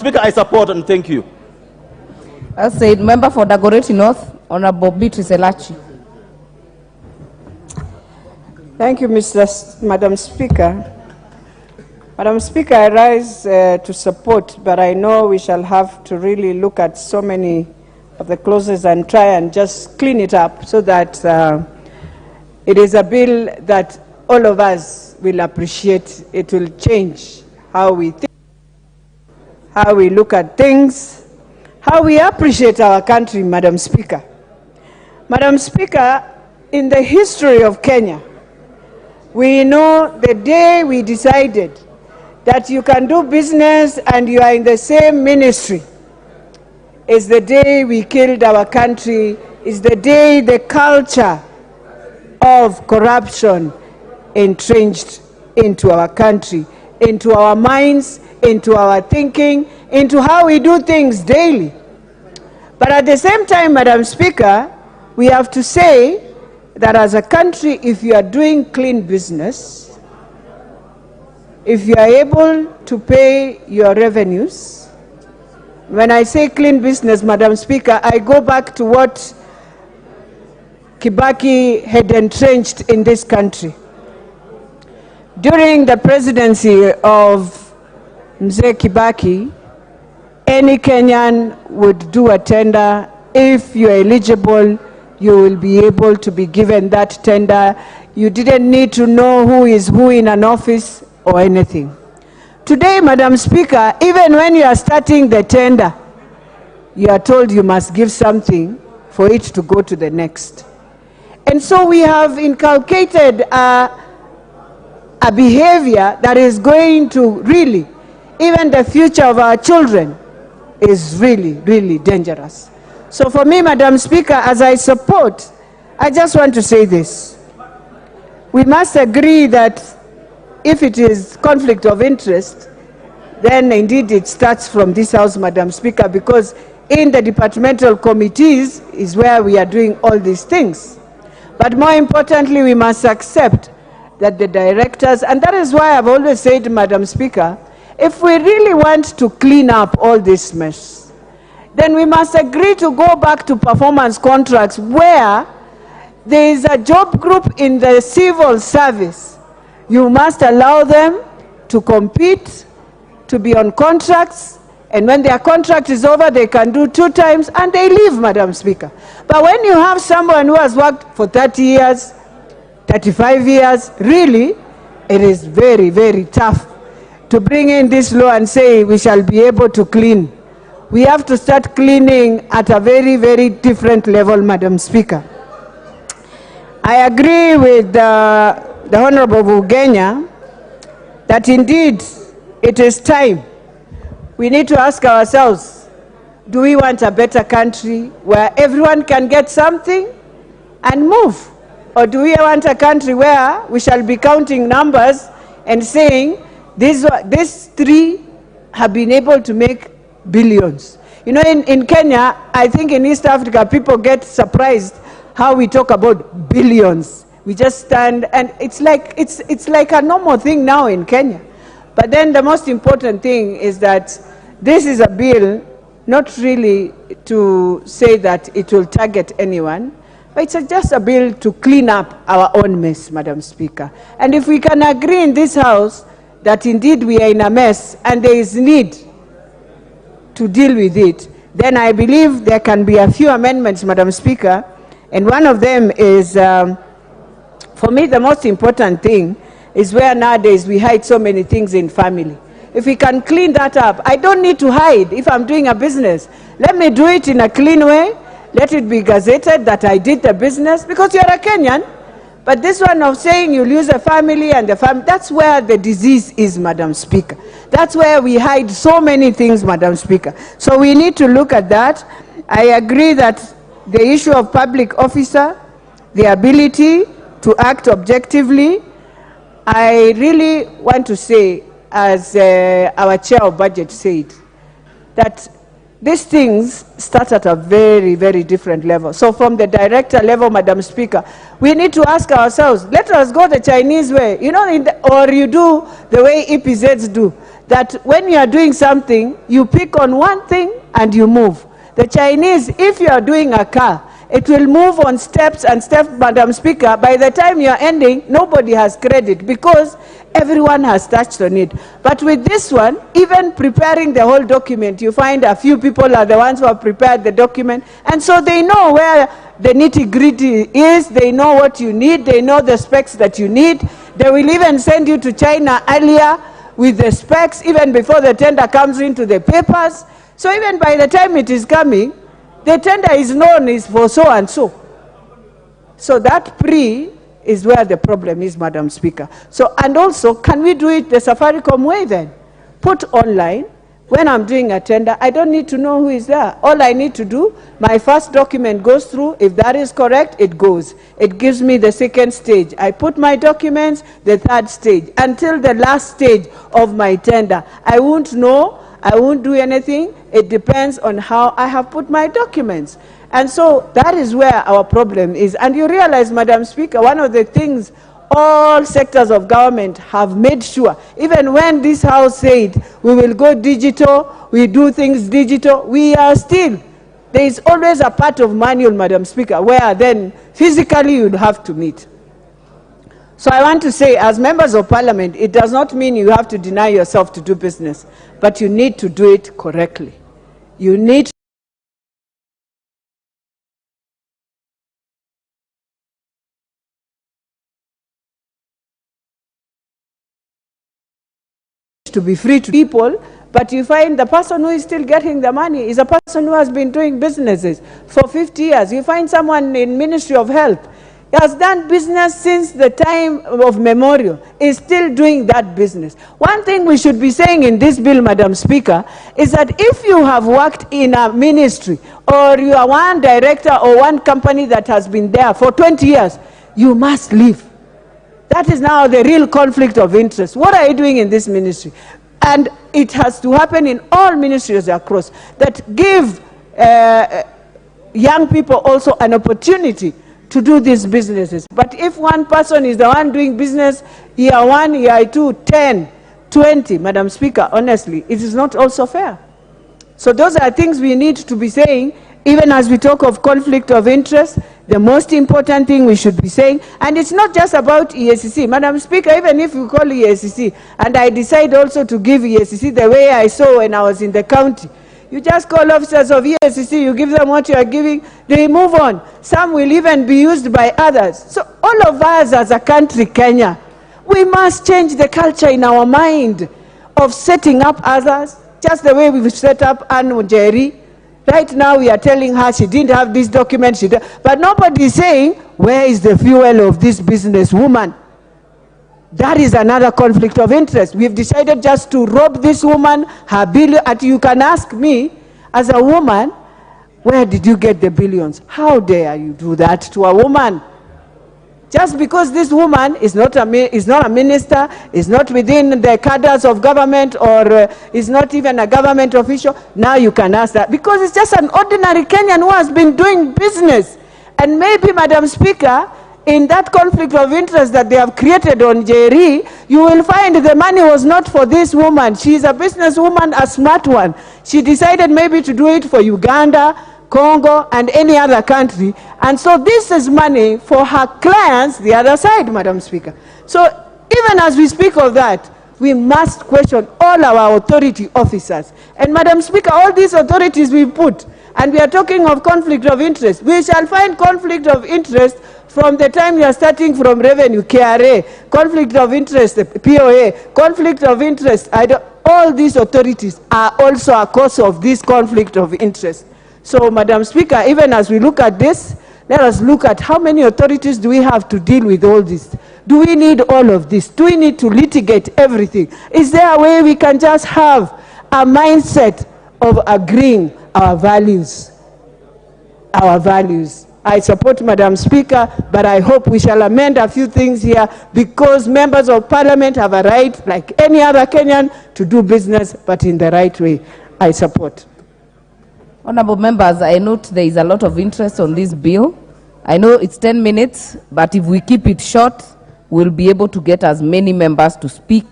Speaker, I support and thank you. As said, member for Dagoretti North, Honorable Beatrice Elachi. Thank you, Madam Speaker. Madam Speaker, I rise to support, but I know we shall have to really look at so many of the clauses and try and just clean it up so that it is a bill that all of us will appreciate. It will change how we think, how we look at things, how we appreciate our country, Madam Speaker. Madam Speaker, in the history of Kenya, we know the day we decided that you can do business and you are in the same ministry is the day we killed our country, is the day the culture of corruption entrenched into our country, into our minds, into our thinking, into how we do things daily. But at the same time, Madam Speaker, we have to say that as a country, if you are doing clean business, if you are able to pay your revenues, when I say clean business, Madam Speaker, I go back to what Kibaki had entrenched in this country. During the presidency of Mzee Kibaki, any Kenyan would do a tender. If you're eligible, you will be able to be given that tender. You didn't need to know who is who in an office or anything. Today, Madam Speaker, even when you are starting the tender, you are told you must give something for it to go to the next. And so we have inculcated a behavior that is going to really, even the future of our children is really, really dangerous. So for me, Madam Speaker, as I support, I just want to say this. We must agree that if it is conflict of interest, then indeed it starts from this House, Madam Speaker, because in the departmental committees is where we are doing all these things. But more importantly, we must accept that the directors, and that is why I've always said, Madam Speaker, if we really want to clean up all this mess, then we must agree to go back to performance contracts where there is a job group in the civil service. You must allow them to compete, to be on contracts, and when their contract is over, they can do 2 times and they leave, Madam Speaker. But when you have someone who has worked for 30 years, 35 years, really, it is very, very tough to bring in this law and say we shall be able to clean. We have to start cleaning at a very, very different level, Madam Speaker. I agree with the Honorable Bugenya that indeed it is time. We need to ask ourselves, do we want a better country where everyone can get something and move? Or do we want a country where we shall be counting numbers and saying, these 3 have been able to make billions? You know, in Kenya, I think in East Africa, people get surprised how we talk about billions. We just stand, and it's like a normal thing now in Kenya. But then the most important thing is that this is a bill not really to say that it will target anyone, but it's just a bill to clean up our own mess, Madam Speaker. And if we can agree in this House that indeed we are in a mess and there is need to deal with it, then I believe there can be a few amendments, Madam Speaker, and one of them is, for me, the most important thing is where nowadays we hide so many things in family. If we can clean that up, I don't need to hide if I'm doing a business. Let me do it in a clean way. Let it be gazetted that I did the business, because you're a Kenyan. But this one of saying you'll use a family and the family, that's where the disease is, Madam Speaker. That's where we hide so many things, Madam Speaker. So we need to look at that. I agree that the issue of public officer, the ability to act objectively, I really want to say, as our chair of budget said, that these things start at a very, very different level. So from the director level, Madam Speaker, we need to ask ourselves, let us go the Chinese way, you know, or you do the way EPZs do. that when you are doing something, you pick on one thing and you move. The Chinese, if you are doing a car, it will move on steps and steps, Madam Speaker. By the time you are ending, nobody has credit because everyone has touched on it. But with this one, even preparing the whole document, you find a few people are the ones who have prepared the document, and so they know where the nitty-gritty is, they know what you need, they know the specs that you need. They will even send you to China earlier with the specs, even before the tender comes into the papers. So even by the time it is coming, the tender is known is for so and so. So that is where the problem is, Madam Speaker. So, and also, can we do it the Safaricom way then? Put online, when I'm doing a tender, I don't need to know who is there. All I need to do, my first document goes through. If that is correct, it goes. It gives me the second stage. I put my documents, the third stage, until the last stage of my tender. I won't know, I won't do anything. It depends on how I have put my documents. And so that is where our problem is. And you realize, Madam Speaker, one of the things all sectors of government have made sure, even when this House said we will go digital, we do things digital, we are still, there is always a part of manual, Madam Speaker, where then physically you'd have to meet. So I want to say, as members of parliament, it does not mean you have to deny yourself to do business, but you need to do it correctly. You need to be free to people, but you find the person who is still getting the money is a person who has been doing businesses for 50 years. You find someone in Ministry of Health, he has done business since the time of memorial, is still doing that business. One thing we should be saying in this bill, Madam Speaker, is that if you have worked in a ministry, or you are one director or one company that has been there for 20 years, you must leave. That is now the real conflict of interest. What are you doing in this ministry? And it has to happen in all ministries across, that give young people also an opportunity to do these businesses. But if one person is the one doing business, year 1, year 2, 10, 20, Madam Speaker, honestly, it is not also fair. So those are things we need to be saying, even as we talk of conflict of interest. The most important thing we should be saying, and it's not just about EACC. Madam Speaker, even if you call EACC, and I decide also to give EACC the way I saw when I was in the county, you just call officers of EACC, you give them what you are giving, they move on. Some will even be used by others. So all of us as a country, Kenya, we must change the culture in our mind of setting up others, just the way we've set up Ann Njeri. Right now we are telling her she didn't have this document, but nobody is saying, where is the fuel of this businesswoman? That is another conflict of interest. We've decided just to rob this woman her billion. And you can ask me, as a woman, where did you get the billions? How dare you do that to a woman? Just because this woman is not a minister, is not within the cadres of government, or is not even a government official, now you can ask that. Because it's just an ordinary Kenyan who has been doing business. And maybe, Madam Speaker, in that conflict of interest that they have created on Njeri, you will find the money was not for this woman. She is a businesswoman, a smart one. She decided maybe to do it for Uganda, Congo, and any other country. And so this is money for her clients, the other side, Madam Speaker. So even as we speak of that, we must question all our authority officers. And Madam Speaker, all these authorities we put, and we are talking of conflict of interest. We shall find conflict of interest from the time you are starting from revenue, KRA, conflict of interest, POA, conflict of interest. All these authorities are also a cause of this conflict of interest. So, Madam Speaker, even as we look at this, let us look at how many authorities do we have to deal with all this. Do we need all of this? Do we need to litigate everything? Is there a way we can just have a mindset of agreeing our values? Our values. I support Madam Speaker, but I hope we shall amend a few things here, because members of parliament have a right, like any other Kenyan, to do business, but in the right way. I support. Honorable members, I note there is a lot of interest on this bill. I know it's 10 minutes, but if we keep it short, we'll be able to get as many members to speak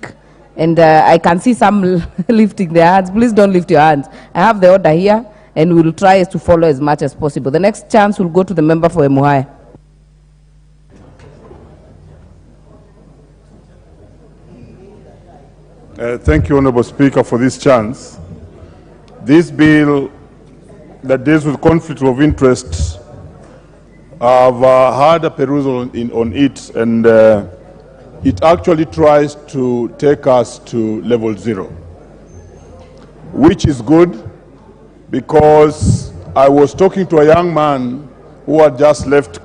And I can see some lifting their hands. Please don't lift your hands. I have the order here, and we'll try to follow as much as possible. The next chance will go to the member for Emuhaya. Thank you, Honorable Speaker, for this chance. This bill that deals with conflict of interest, I've had a perusal on it, and it actually tries to take us to level 0, which is good, because I was talking to a young man who had just left